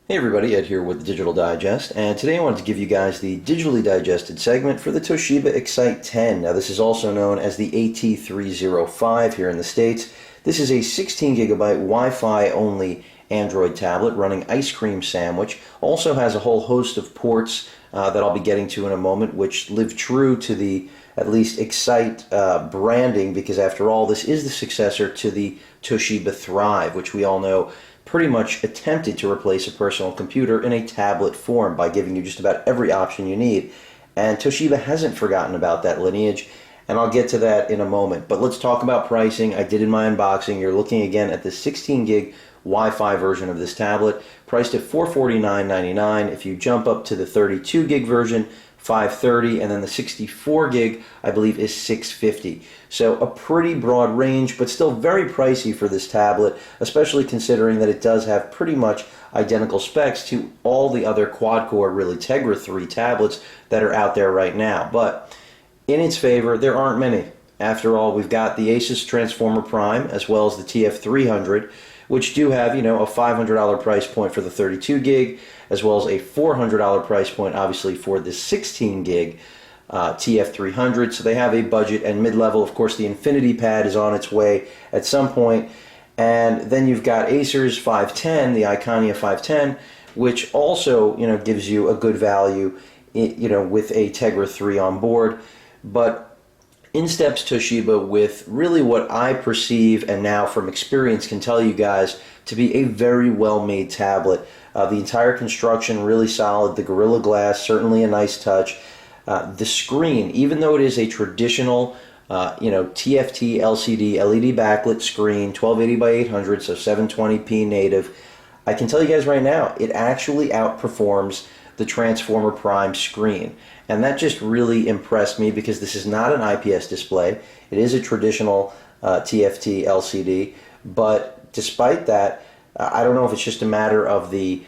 Hey everybody, Ed here with the Digital Digest, and today I wanted to give you guys the digitally digested segment for the Toshiba Excite 10. Now this is also known as the AT305 here in the States. This is a 16 gigabyte Wi-Fi only Android tablet running Ice Cream Sandwich. Also has a whole host of ports that I'll be getting to in a moment, which live true to the at least Excite branding, because after all, this is the successor to the Toshiba Thrive, which we all know pretty much attempted to replace a personal computer in a tablet form by giving you just about every option you need. And Toshiba hasn't forgotten about that lineage, and I'll get to that in a moment. But let's talk about pricing. I did in my unboxing. You're looking again at the 16 gig Wi-Fi version of this tablet, priced at $449.99. If you jump up to the 32 gig version, $530, and then the 64 gig I believe is $650. So a pretty broad range, but still very pricey for this tablet, especially considering that it does have pretty much identical specs to all the other quad-core, really Tegra 3 tablets that are out there right now. But in its favor, there aren't many. After all, we've got the Asus Transformer Prime as well as the TF300, which do have, a $500 price point for the 32 gig, as well as a $400 price point, obviously, for the 16 gig TF300. So they have a budget and mid-level. Of course, the Infinity Pad is on its way at some point. And then you've got Acer's 510, the Iconia 510, which also, gives you a good value, with a Tegra 3 on board. But in steps Toshiba with really what I perceive, and now from experience can tell you guys, to be a very well-made tablet. The entire construction really solid. The Gorilla Glass, certainly a nice touch. The screen, even though it is a traditional, TFT LCD LED backlit screen, 1280 by 800, so 720p native, I can tell you guys right now, it actually outperforms the Transformer Prime screen. And that just really impressed me, because this is not an IPS display. It is a traditional TFT LCD, but despite that, I don't know if it's just a matter of the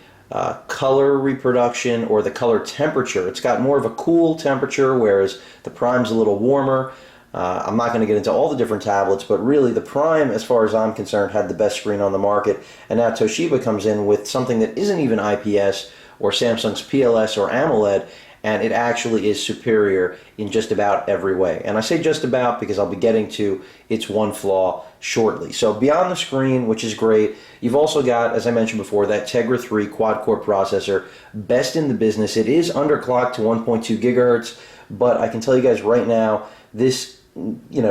color reproduction or the color temperature. It's got more of a cool temperature, whereas the Prime's a little warmer. I'm not going to get into all the different tablets, but really the Prime, as far as I'm concerned, had the best screen on the market. And now Toshiba comes in with something that isn't even IPS or Samsung's PLS or AMOLED, and it actually is superior in just about every way. And I say just about because I'll be getting to its one flaw shortly. So beyond the screen, which is great, you've also got, as I mentioned before, that Tegra 3 quad-core processor, best in the business. It is underclocked to 1.2 gigahertz, but I can tell you guys right now, this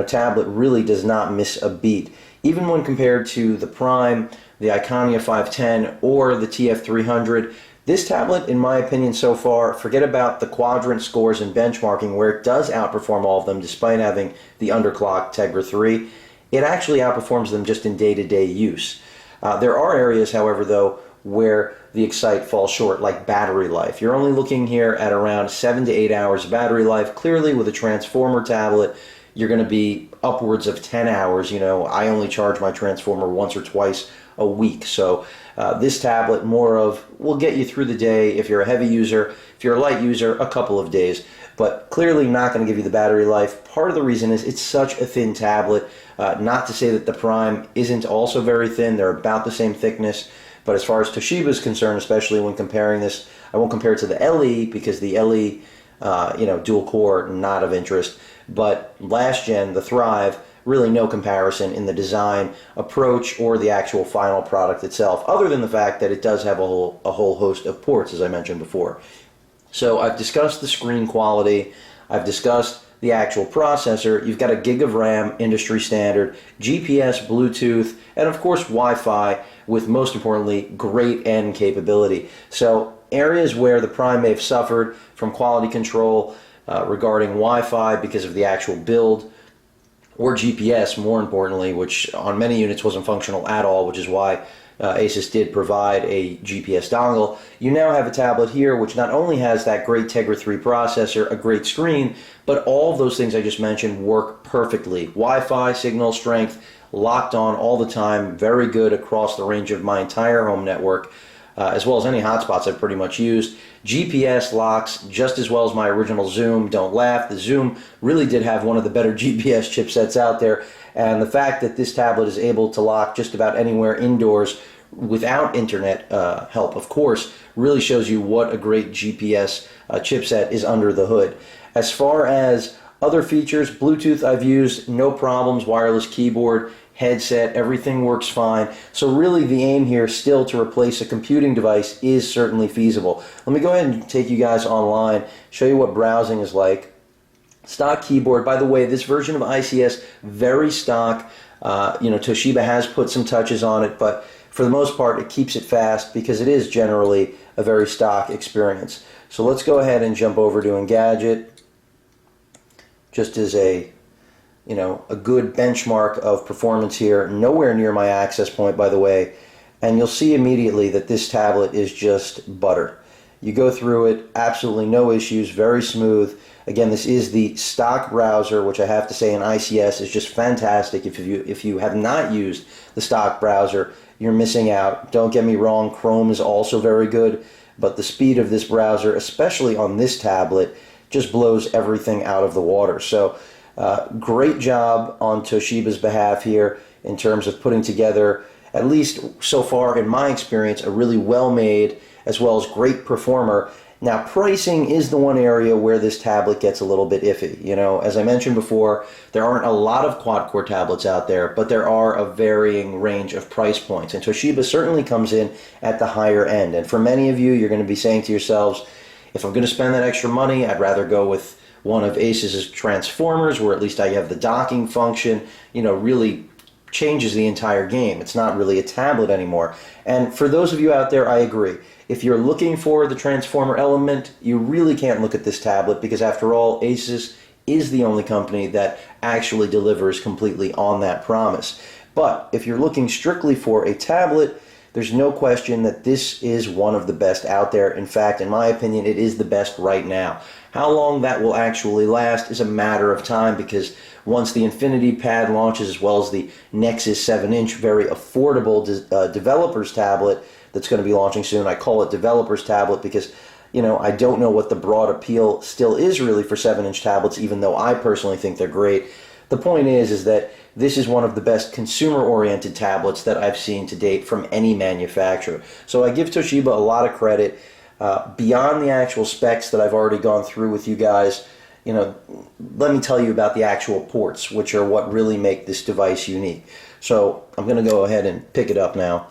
tablet really does not miss a beat. Even when compared to the Prime, the Iconia 510, or the TF300, this tablet, in my opinion so far, forget about the quadrant scores and benchmarking where it does outperform all of them despite having the underclocked Tegra 3. It actually outperforms them just in day-to-day use. There are areas, however, though, where the Excite falls short, like battery life. You're only looking here at around 7 to 8 hours of battery life. Clearly, with a Transformer tablet, you're going to be upwards of 10 hours. I only charge my Transformer once or twice a week. So this tablet will get you through the day if you're a heavy user. If you're a light user, a couple of days. But clearly not going to give you the battery life. Part of the reason is it's such a thin tablet. Not to say that the Prime isn't also very thin. They're about the same thickness. But as far as Toshiba is concerned, especially when comparing this, I won't compare it to the LE, because the LE, dual core, not of interest. But last gen, the Thrive, really no comparison in the design, approach, or the actual final product itself, other than the fact that it does have a whole host of ports, as I mentioned before. So I've discussed the screen quality, I've discussed the actual processor. You've got a gig of RAM, industry standard, GPS, Bluetooth, and of course Wi-Fi, with most importantly great N capability. So areas where the Prime may have suffered from quality control regarding Wi-Fi because of the actual build, or GPS, more importantly, which on many units wasn't functional at all, which is why Asus did provide a GPS dongle. You now have a tablet here which not only has that great Tegra 3 processor, a great screen, but all of those things I just mentioned work perfectly. Wi-Fi, signal strength, locked on all the time, very good across the range of my entire home network. As well as any hotspots I've pretty much used. GPS locks just as well as my original Zoom. Don't laugh, the Zoom really did have one of the better GPS chipsets out there, and the fact that this tablet is able to lock just about anywhere indoors without internet help, of course, really shows you what a great GPS chipset is under the hood. As far as other features, Bluetooth I've used, no problems, wireless keyboard, headset, everything works fine. So really the aim here still to replace a computing device is certainly feasible. Let me go ahead and take you guys online, show you what browsing is like. Stock keyboard, by the way, this version of ICS, very stock. Toshiba has put some touches on it, but for the most part it keeps it fast because it is generally a very stock experience. So let's go ahead and jump over to Engadget, just as a good benchmark of performance here. Nowhere near my access point, by the way, and you'll see immediately that this tablet is just butter. You go through it, absolutely no issues, very smooth. Again, this is the stock browser, which I have to say in ICS is just fantastic. If you have not used the stock browser, you're missing out. Don't get me wrong, Chrome is also very good, but the speed of this browser, especially on this tablet, just blows everything out of the water. So great job on Toshiba's behalf here in terms of putting together, at least so far in my experience, a really well-made as well as great performer. Now, pricing is the one area where this tablet gets a little bit iffy. As I mentioned before, there aren't a lot of quad-core tablets out there, but there are a varying range of price points, and Toshiba certainly comes in at the higher end. And for many of you, you're going to be saying to yourselves, if I'm going to spend that extra money, I'd rather go with one of Asus's transformers, where at least I have the docking function, really changes the entire game. It's not really a tablet anymore. And for those of you out there, I agree. If you're looking for the transformer element, you really can't look at this tablet because, after all, Asus is the only company that actually delivers completely on that promise. But if you're looking strictly for a tablet, there's no question that this is one of the best out there. In fact, in my opinion, it is the best right now. How long that will actually last is a matter of time, because once the Infinity Pad launches, as well as the Nexus 7-inch very affordable developer's tablet that's going to be launching soon. I call it developer's tablet because I don't know what the broad appeal still is really for 7-inch tablets, even though I personally think they're great. The point is that this is one of the best consumer-oriented tablets that I've seen to date from any manufacturer. So I give Toshiba a lot of credit. Beyond the actual specs that I've already gone through with you guys, let me tell you about the actual ports, which are what really make this device unique. So I'm going to go ahead and pick it up now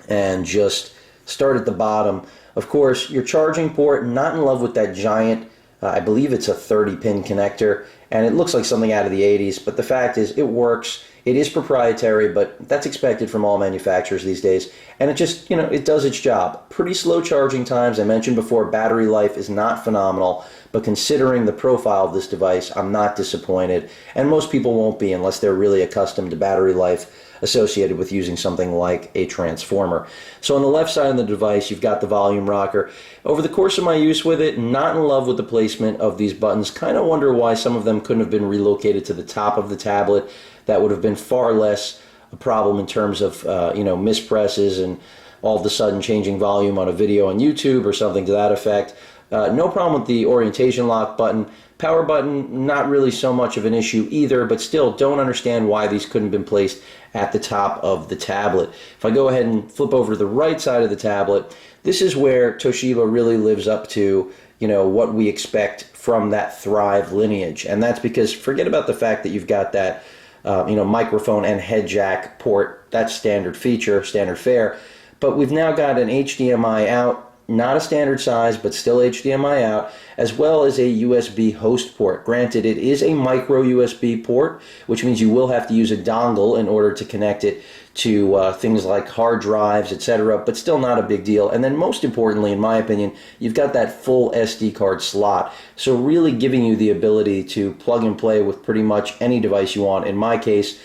and just start at the bottom. Of course, your charging port, not in love with that giant, I believe it's a 30-pin connector, and it looks like something out of the 80s, but the fact is it works. It is proprietary, but that's expected from all manufacturers these days, and it just, it does its job. Pretty slow charging times. I mentioned before, battery life is not phenomenal, but considering the profile of this device, I'm not disappointed, and most people won't be unless they're really accustomed to battery life associated with using something like a transformer. So on the left side of the device, you've got the volume rocker. Over the course of my use with it, not in love with the placement of these buttons. Kind of wonder why some of them couldn't have been relocated to the top of the tablet. That would have been far less a problem in terms of mispresses and all of a sudden changing volume on a video on YouTube or something to that effect. No problem with the orientation lock button. Power button, not really so much of an issue either, but still don't understand why these couldn't have been placed at the top of the tablet. If I go ahead and flip over to the right side of the tablet, this is where Toshiba really lives up to, what we expect from that Thrive lineage. And that's because, forget about the fact that you've got that, microphone and head jack port. That's standard feature, standard fare. But we've now got an HDMI out, not a standard size, but still HDMI out, as well as a USB host port. Granted, it is a micro USB port, which means you will have to use a dongle in order to connect it to things like hard drives, etc., but still not a big deal. And then most importantly, in my opinion, you've got that full SD card slot. So really giving you the ability to plug and play with pretty much any device you want. In my case,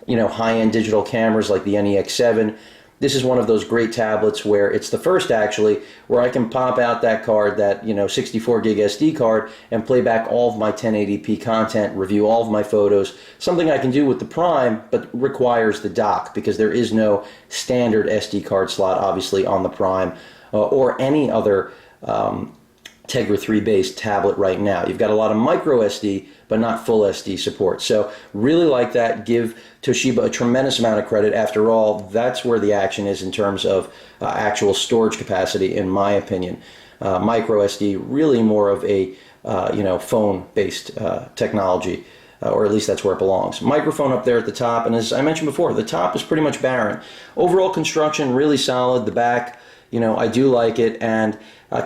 high-end digital cameras like the NEX7. This is one of those great tablets where it's the first actually where I can pop out that card, that 64 gig SD card, and play back all of my 1080p content, review all of my photos. Something I can do with the Prime, but requires the dock because there is no standard SD card slot obviously on the Prime or any other Tegra 3 based tablet right now. You've got a lot of micro SD, but not full SD support. So really like that. Give Toshiba a tremendous amount of credit. After all, that's where the action is in terms of actual storage capacity, in my opinion. Micro SD, really more of a phone-based technology, or at least that's where it belongs. Microphone up there at the top, and as I mentioned before, the top is pretty much barren. Overall construction, really solid. The back, I do like it, and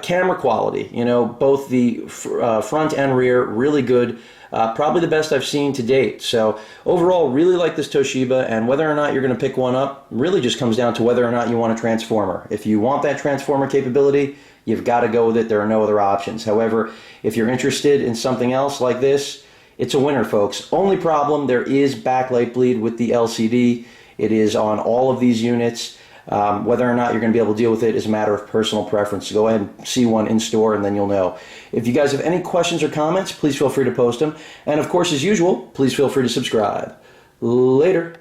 camera quality, both the front and rear, really good. Probably the best I've seen to date. So overall, really like this Toshiba, and whether or not you're going to pick one up really just comes down to whether or not you want a transformer. If you want that transformer capability, you've got to go with it. There are no other options. However, if you're interested in something else like this, it's a winner, folks. Only problem, there is backlight bleed with the LCD. It is on all of these units. Whether or not you're going to be able to deal with it is a matter of personal preference. So go ahead and see one in store, and then you'll know. If you guys have any questions or comments, please feel free to post them. And of course, as usual, please feel free to subscribe. Later.